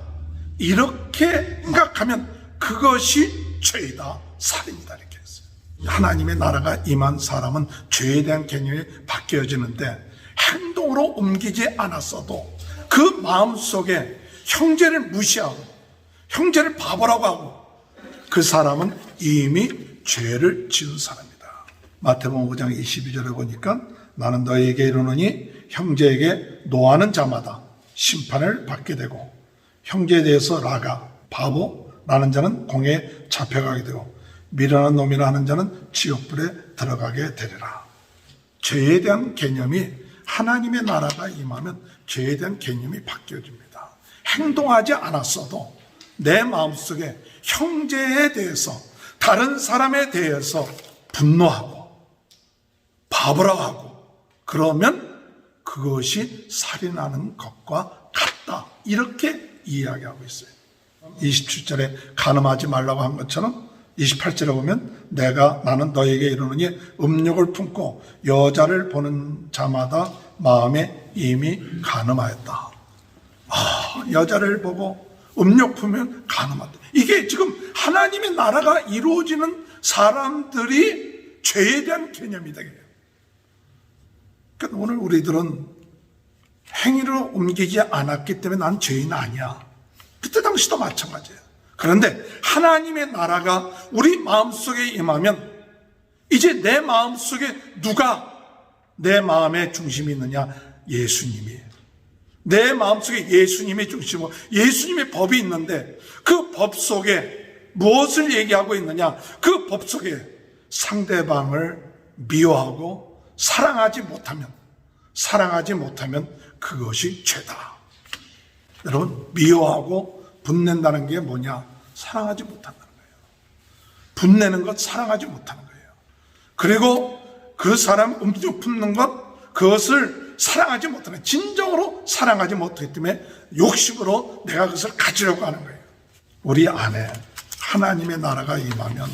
Speaker 3: 이렇게 생각하면 그것이 죄이다, 살인이다, 이렇게 했어요. 하나님의 나라가 임한 사람은 죄에 대한 개념이 바뀌어지는데, 행동으로 옮기지 않았어도 그 마음속에 형제를 무시하고 형제를 바보라고 하고, 그 사람은 이미 죄를 지은 사람이다. 마태복음 5장 22절에 보니까 나는 너희에게 이르노니 형제에게 노하는 자마다 심판을 받게 되고, 형제에 대해서 라가, 바보라는 자는 공에 잡혀가게 되고, 미련한 놈이라 하는 자는 지옥불에 들어가게 되리라. 죄에 대한 개념이, 하나님의 나라가 임하면 죄에 대한 개념이 바뀌어집니다. 행동하지 않았어도 내 마음속에 형제에 대해서, 다른 사람에 대해서 분노하고 바보라고 하고, 그러면 그것이 살인하는 것과 같다, 이렇게 이야기하고 있어요. 27절에 간음하지 말라고 한 것처럼 28절에 보면 나는 너에게 이르노니 음욕을 품고 여자를 보는 자마다 마음에 이미 간음하였다. 여자를 보고 음욕 품으면 간음한다. 이게 지금 하나님의 나라가 이루어지는 사람들이 죄에 대한 개념이다. 그러니까 오늘 우리들은 행위를 옮기지 않았기 때문에 난 죄인 아니야. 그때 당시도 마찬가지예요. 그런데 하나님의 나라가 우리 마음속에 임하면 이제 내 마음속에 누가 내 마음의 중심이 있느냐? 예수님이에요. 내 마음속에 예수님의 중심이고 예수님의 법이 있는데 그 법 속에 무엇을 얘기하고 있느냐? 그 법 속에 상대방을 미워하고 사랑하지 못하면 그것이 죄다. 여러분, 미워하고 분낸다는 게 뭐냐? 사랑하지 못한다는 거예요. 분내는 것, 사랑하지 못하는 거예요. 그리고 그 사람 음주 품는 것, 그것을 사랑하지 못하는, 진정으로 사랑하지 못하기 때문에 욕심으로 내가 그것을 가지려고 하는 거예요. 우리 안에 하나님의 나라가 임하면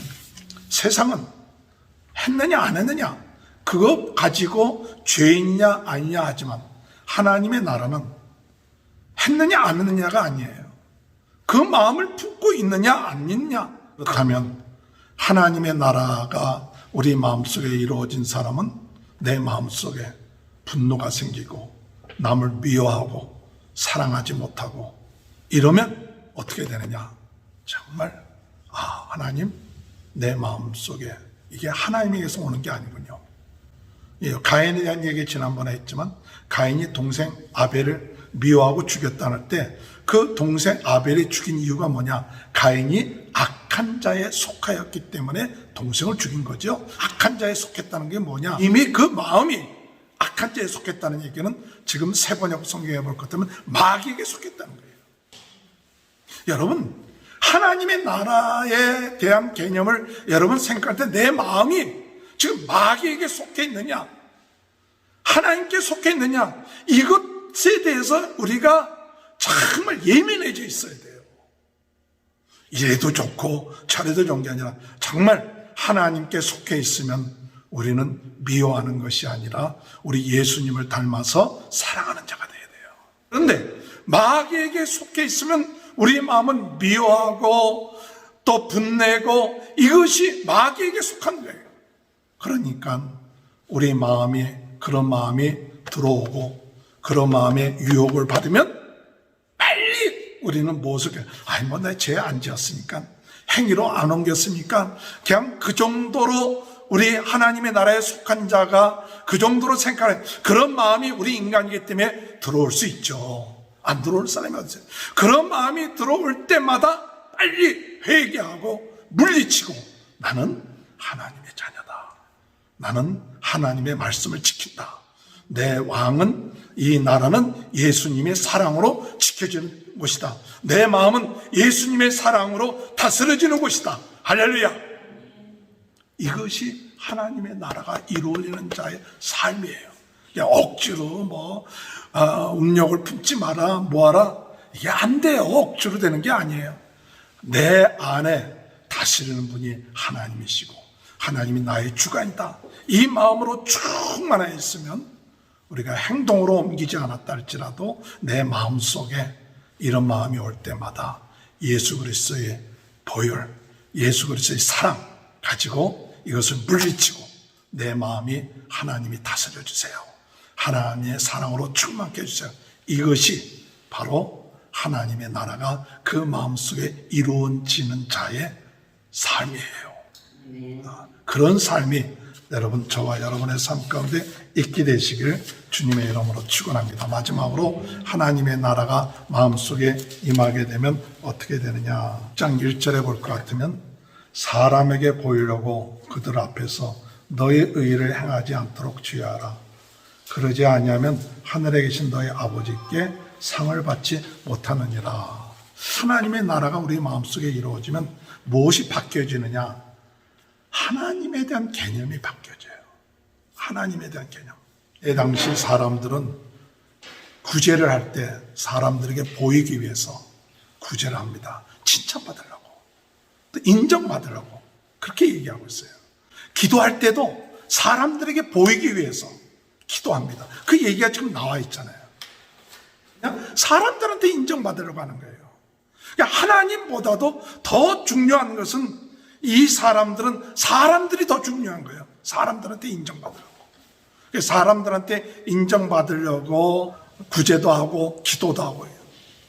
Speaker 3: 세상은 했느냐 안 했느냐 그거 가지고 죄인이냐 아니냐 하지만 하나님의 나라는 했느냐 안 했느냐가 아니에요. 그 마음을 품고 있느냐 안 있느냐. 그렇다면 하나님의 나라가 우리 마음속에 이루어진 사람은 내 마음속에 분노가 생기고 남을 미워하고 사랑하지 못하고 이러면 어떻게 되느냐? 정말 하나님, 내 마음속에 이게 하나님에게서 오는 게 아니군요. 가인에 대한 얘기 지난번에 했지만 가인이 동생 아벨을 미워하고 죽였다는 때 그 동생 아벨이 죽인 이유가 뭐냐? 가인이 악한 자에 속하였기 때문에 동생을 죽인 거죠. 악한 자에 속했다는 게 뭐냐? 이미 그 마음이 악한 자에 속했다는 얘기는 지금 세번역 성경에 볼 것 같으면 마귀에게 속했다는 거예요. 여러분, 하나님의 나라에 대한 개념을 여러분 생각할 때 내 마음이 지금 마귀에게 속해 있느냐, 하나님께 속해 있느냐, 이것에 대해서 우리가 정말 예민해져 있어야 돼요. 이래도 좋고 저래도 좋은 게 아니라 정말 하나님께 속해 있으면 우리는 미워하는 것이 아니라 우리 예수님을 닮아서 사랑하는 자가 돼야 돼요. 그런데 마귀에게 속해 있으면 우리 마음은 미워하고 또 분내고 이것이 마귀에게 속한 거예요. 그러니까 우리 마음이 그런 마음이 들어오고 그런 마음의 유혹을 받으면 빨리 우리는 무엇을 내 죄 안 지었으니까 행위로 안 옮겼으니까 그냥 그 정도로 우리 하나님의 나라에 속한 자가 그 정도로 생각해. 그런 마음이 우리 인간이기 때문에 들어올 수 있죠. 안 들어올 사람이 어딨어요. 그런 마음이 들어올 때마다 빨리 회개하고 물리치고 나는 하나님의 자녀다. 나는 하나님의 말씀을 지킨다. 내 왕은, 이 나라는 예수님의 사랑으로 지켜지는 곳이다. 내 마음은 예수님의 사랑으로 다스려지는 곳이다. 할렐루야. 이것이 하나님의 나라가 이루어지는 자의 삶이에요. 억지로 음욕을 품지 마라, 뭐하라, 이게 안 돼요. 억지로 되는 게 아니에요. 내 안에 다스리는 분이 하나님이시고 하나님이 나의 주관이다. 이 마음으로 충만하여 있으면 우리가 행동으로 옮기지 않았다 할지라도 내 마음속에 이런 마음이 올 때마다 예수 그리스도의 보혈, 예수 그리스도의 사랑 가지고 이것을 물리치고 내 마음이 하나님이 다스려 주세요. 하나님의 사랑으로 충만케 해주세요. 이것이 바로 하나님의 나라가 그 마음속에 이루어지는 자의 삶이에요. 그런 삶이 여러분, 저와 여러분의 삶 가운데 있게 되시길 주님의 이름으로 축원합니다. 마지막으로 하나님의 나라가 마음속에 임하게 되면 어떻게 되느냐. 6장 1절에 볼 것 같으면 사람에게 보이려고 그들 앞에서 너의 의를 행하지 않도록 주의하라. 그러지 아니하면 하늘에 계신 너의 아버지께 상을 받지 못하느니라. 하나님의 나라가 우리 마음속에 이루어지면 무엇이 바뀌어지느냐? 하나님에 대한 개념이 바뀌어져요. 하나님에 대한 개념. 이 당시 사람들은 구제를 할 때 사람들에게 보이기 위해서 구제를 합니다. 칭찬받으려고, 또 인정받으려고 그렇게 얘기하고 있어요. 기도할 때도 사람들에게 보이기 위해서 기도합니다. 그 얘기가 지금 나와 있잖아요. 그냥 사람들한테 인정받으려고 하는 거예요. 그러니까 하나님보다도 더 중요한 것은 이 사람들은 사람들이 더 중요한 거예요. 사람들한테 인정받으려고. 사람들한테 인정받으려고 구제도 하고 기도도 하고 해요.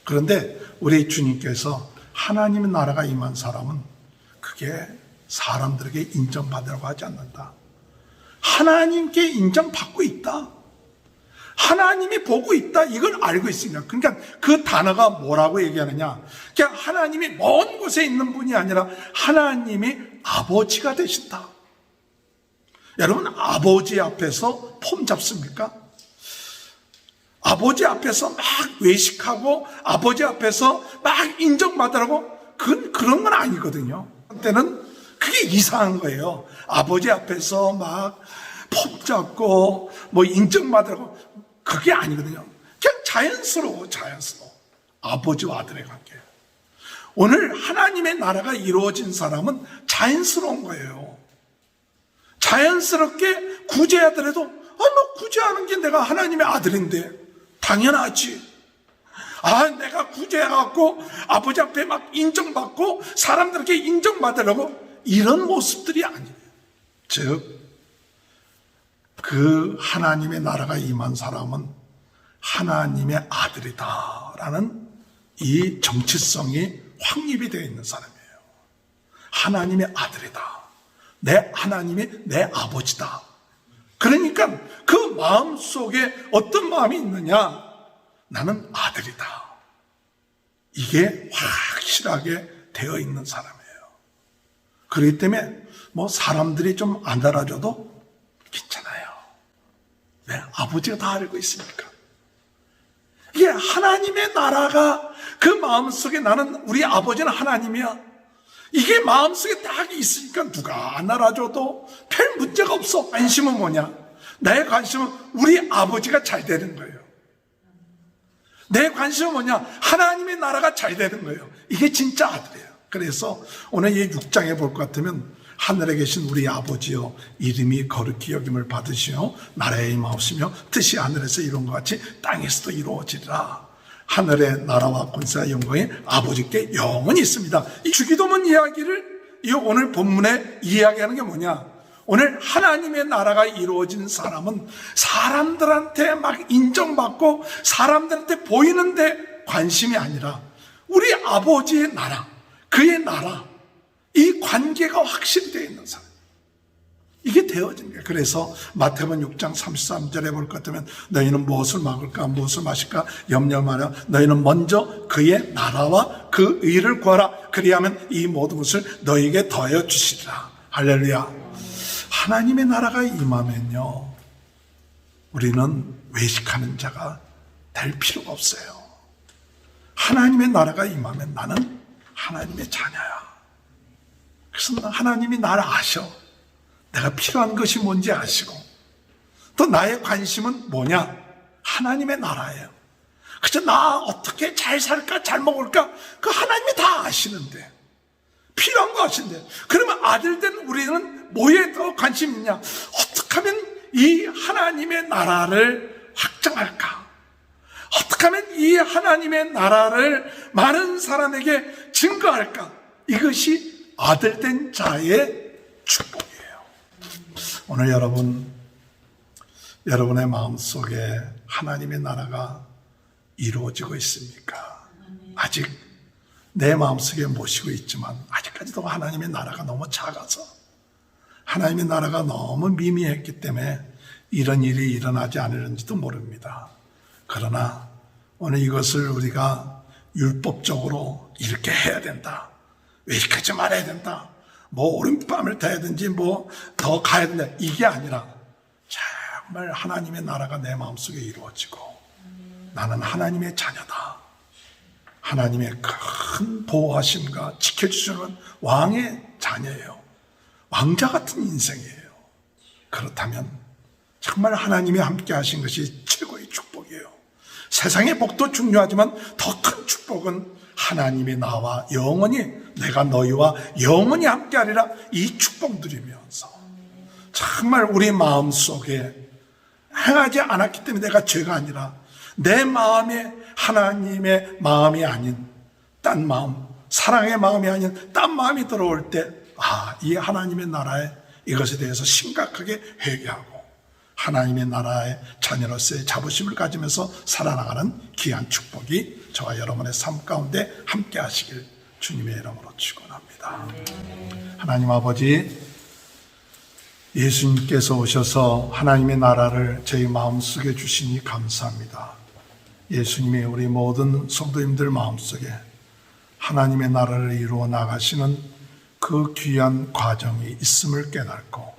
Speaker 3: 그런데 우리 주님께서 하나님의 나라가 임한 사람은 그게 사람들에게 인정받으려고 하지 않는다. 하나님께 인정받고 있다. 하나님이 보고 있다. 이걸 알고 있으니까. 그러니까 그 단어가 뭐라고 얘기하느냐. 그냥 하나님이 먼 곳에 있는 분이 아니라 하나님이 아버지가 되신다. 여러분, 아버지 앞에서 폼 잡습니까? 아버지 앞에서 막 외식하고 아버지 앞에서 막 인정받으라고 그런 건 아니거든요. 그때는 그게 이상한 거예요. 아버지 앞에서 막 폼 잡고 뭐 인정받으라고 그게 아니거든요. 그냥 자연스러워. 아버지와 아들의 관계. 오늘 하나님의 나라가 이루어진 사람은 자연스러운 거예요. 자연스럽게 구제하더라도 너 구제하는 게 내가 하나님의 아들인데 당연하지. 내가 구제해갖고 아버지 앞에 막 인정받고 사람들에게 인정받으려고 이런 모습들이 아니에요. 즉 그 하나님의 나라가 임한 사람은 하나님의 아들이다라는 이 정체성이 확립이 되어 있는 사람이에요. 하나님의 아들이다. 하나님이 내 아버지다. 그러니까 그 마음 속에 어떤 마음이 있느냐? 나는 아들이다. 이게 확실하게 되어 있는 사람이에요. 그렇기 때문에 뭐 사람들이 좀 안 알아줘도 괜찮아요. 왜? 아버지가 다 알고 있으니까. 이게 하나님의 나라가 그 마음속에 나는 우리 아버지는 하나님이야. 이게 마음속에 딱 있으니까 누가 안 알아줘도 별 문제가 없어. 관심은 뭐냐? 나의 관심은 우리 아버지가 잘 되는 거예요. 내 관심은 뭐냐? 하나님의 나라가 잘 되는 거예요. 이게 진짜 아들이에요. 그래서 오늘 이 6장에 볼 것 같으면 하늘에 계신 우리 아버지여 이름이 거룩히 여김을 받으시오 나라에 임하옵시며 뜻이 하늘에서 이룬 것 같이 땅에서도 이루어지리라. 하늘의 나라와 권세와 영광이 아버지께 영원히 있습니다. 이 주기도문 이야기를 이 오늘 본문에 이야기하는 게 뭐냐? 오늘 하나님의 나라가 이루어진 사람은 사람들한테 막 인정받고 사람들한테 보이는데 관심이 아니라 우리 아버지의 나라, 그의 나라, 이 관계가 확실히 되어 있는 사람. 이게 되어진 거예요. 그래서 마태복음 6장 33절에 볼 것 같으면 너희는 무엇을 먹을까 무엇을 마실까 염려 마라. 너희는 먼저 그의 나라와 그 의를 구하라. 그리하면 이 모든 것을 너희에게 더하여 주시리라. 할렐루야. 하나님의 나라가 임하면요, 우리는 외식하는 자가 될 필요가 없어요. 하나님의 나라가 임하면 나는 하나님의 자녀야. 그래서 하나님이 나를 아셔. 내가 필요한 것이 뭔지 아시고 또 나의 관심은 뭐냐? 하나님의 나라예요. 그저 나 어떻게 잘 살까 잘 먹을까 그 하나님이 다 아시는데 필요한 거 아시는데 그러면 아들된 우리는 뭐에 더 관심이 있냐? 어떻게 하면 이 하나님의 나라를 확장할까? 어떻게 하면 이 하나님의 나라를 많은 사람에게 증거할까? 이것이 아들된 자의 축복이에요. 오늘 여러분의 마음속에 하나님의 나라가 이루어지고 있습니까? 아직 내 마음속에 모시고 있지만 아직까지도 하나님의 나라가 너무 작아서 하나님의 나라가 너무 미미했기 때문에 이런 일이 일어나지 않을는지도 모릅니다. 그러나 오늘 이것을 우리가 율법적으로 이렇게 해야 된다, 외식하지 말아야 된다, 뭐 오른밤을 타야든지 뭐 더 가야 된다, 이게 아니라 정말 하나님의 나라가 내 마음속에 이루어지고 나는 하나님의 자녀다, 하나님의 큰 보호하심과 지켜주시는 왕의 자녀예요. 왕자 같은 인생이에요. 그렇다면 정말 하나님이 함께 하신 것이 최고의 축복이에요. 세상의 복도 중요하지만 더 큰 축복은 하나님이 나와 영원히, 내가 너희와 영원히 함께하리라, 이 축복 누리면서 정말 우리 마음속에 행하지 않았기 때문에 내가 죄가 아니라 내 마음에 하나님의 마음이 아닌 딴 마음, 사랑의 마음이 아닌 딴 마음이 들어올 때, 이 하나님의 나라에 이것에 대해서 심각하게 회개하고 하나님의 나라의 자녀로서의 자부심을 가지면서 살아나가는 귀한 축복이 저와 여러분의 삶 가운데 함께 하시길 주님의 이름으로 축원합니다. 하나님 아버지, 예수님께서 오셔서 하나님의 나라를 저희 마음속에 주시니 감사합니다. 예수님이 우리 모든 성도님들 마음속에 하나님의 나라를 이루어 나가시는 그 귀한 과정이 있음을 깨닫고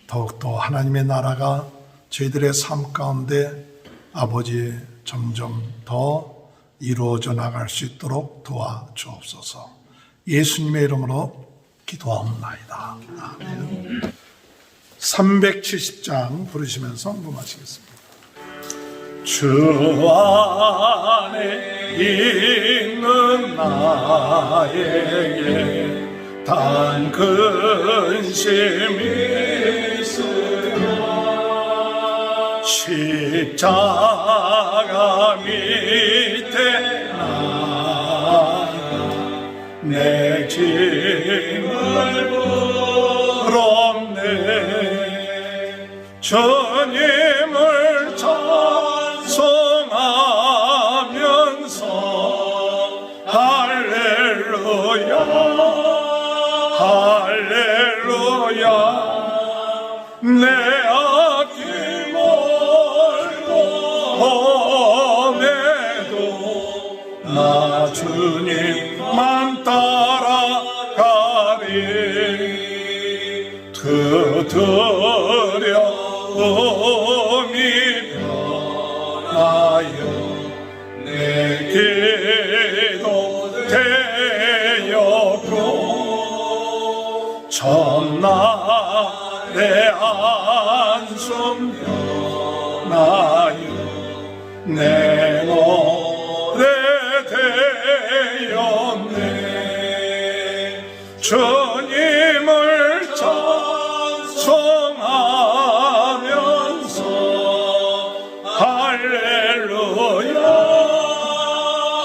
Speaker 3: 더욱더 하나님의 나라가 저희들의 삶 가운데 아버지 점점 더 이루어져 나갈 수 있도록 도와주옵소서. 예수님의 이름으로 기도하옵나이다. 아멘. 370장 부르시면서 헌금하시겠습니다.
Speaker 1: 주 안에 있는 나에게 단 근심이 있으나 십자가 밑에 나가 내 짐을 풀었네. 주님을 찬송하면서 할렐루야 할렐루야 내 아낌을 나 주님만 따라가리. 두드려움이 변하여 내 기도 되었고 전날의 한숨 변하여 내 노래 되었네. 주님을 찬송하면서 할렐루야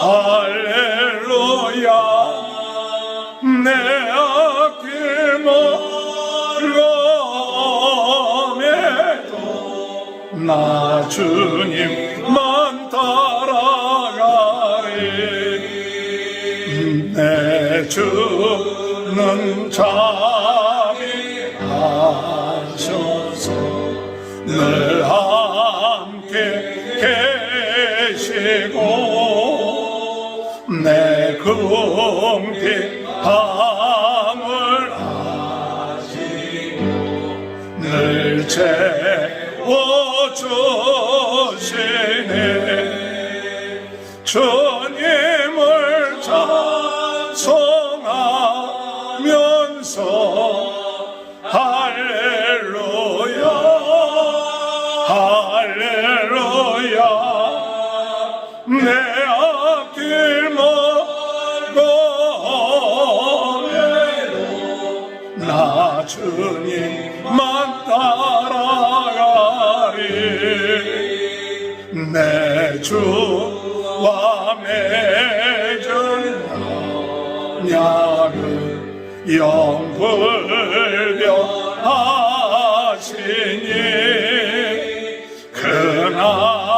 Speaker 1: 할렐루야 내 앞길 멀어매도 나 주님만 따라가리. 내 주는 자비하셔서 늘 함께 계시고 내 궁핍함을 아시고 늘 채워주시네. 주님을 찬송하면서 할렐루야 할렐루야 내 앞길 멀어매도 나 주님만 따라가리. 내 주와 맺은 언약은 영불변하시니 그 나라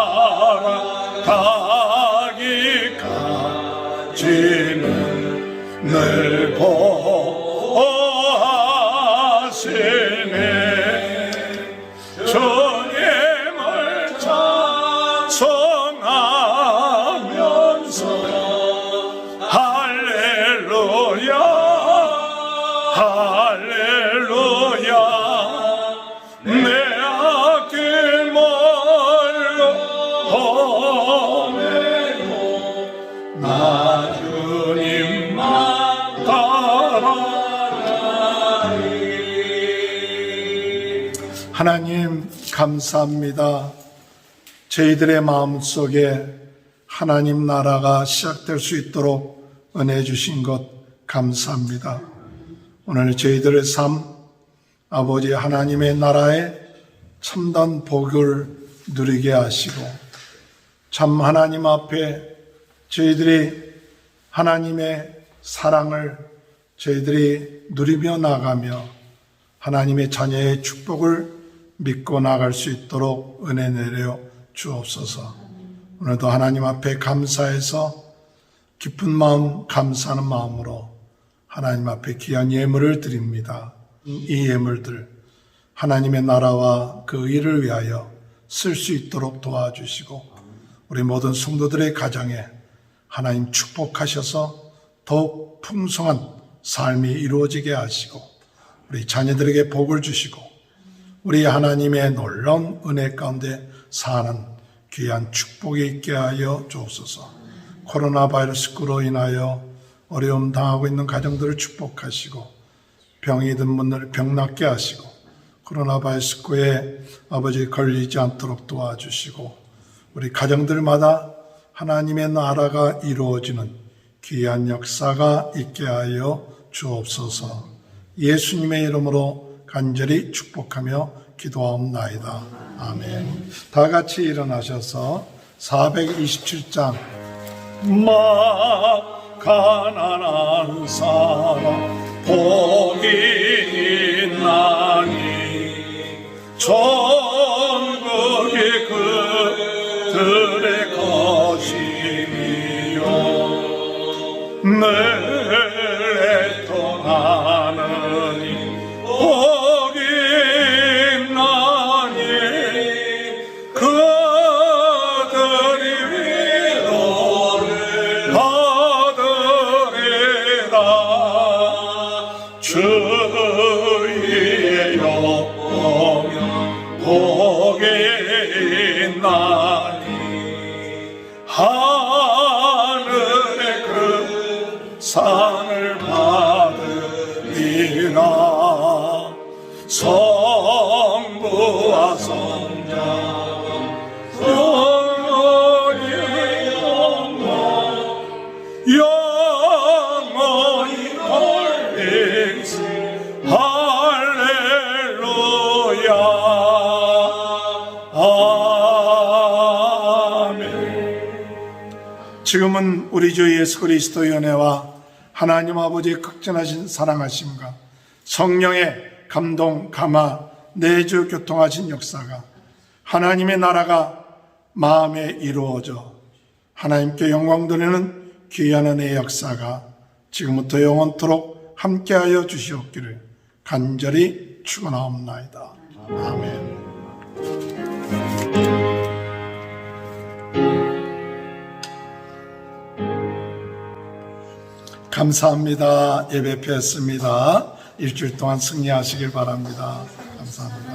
Speaker 1: 가기까지는 늘 보호하시네. 주님을 찬송하면서 할렐루야 할렐루야 내 앞길 멀어오매도 나 주님만 따라가리.
Speaker 3: 하나님 감사합니다. 저희들의 마음속에 하나님 나라가 시작될 수 있도록 은혜 주신 것 감사합니다. 오늘 저희들의 삶 아버지 하나님의 나라의 참된 복을 누리게 하시고 참 하나님 앞에 저희들이 하나님의 사랑을 저희들이 누리며 나가며 하나님의 자녀의 축복을 믿고 나갈 수 있도록 은혜 내려 주옵소서. 오늘도 하나님 앞에 감사해서 기쁜 마음, 감사하는 마음으로 하나님 앞에 귀한 예물을 드립니다. 이 예물들 하나님의 나라와 그 의를 위하여 쓸 수 있도록 도와주시고 우리 모든 성도들의 가정에 하나님 축복하셔서 더욱 풍성한 삶이 이루어지게 하시고 우리 자녀들에게 복을 주시고 우리 하나님의 놀라운 은혜 가운데 사는 귀한 축복이 있게 하여 주옵소서. 코로나 바이러스로 인하여 어려움 당하고 있는 가정들을 축복하시고 병이 든 분들 병 낫게 하시고 코로나 바이러스에 아버지 걸리지 않도록 도와주시고 우리 가정들마다 하나님의 나라가 이루어지는 귀한 역사가 있게 하여 주옵소서. 예수님의 이름으로 간절히 축복하며 기도하옵나이다. 아멘. 다 같이 일어나셔서 427장
Speaker 1: 가난한 사람 복이 있나니 천국이 그들의 것이니요 늘 애통하느니 복이 있나니 그들이 위로를 받으리라 주의 영광 복이 있나니 하늘의 그 상을 받으리라 성부와 성자와 영원히 영원히 걸리시 할렐루야 아멘.
Speaker 3: 지금은 우리 주 예수 그리스도의 은혜와 하나님 아버지의 극진하신 사랑하심과 성령의 감동, 감화, 내주 교통하신 역사가 하나님의 나라가 마음에 이루어져 하나님께 영광 돌리는 귀한 은혜의 역사가 지금부터 영원토록 함께하여 주시옵기를 간절히 축원하옵나이다. 아멘. 감사합니다. 예배 폈습니다. 일주일 동안 승리하시길 바랍니다. 감사합니다.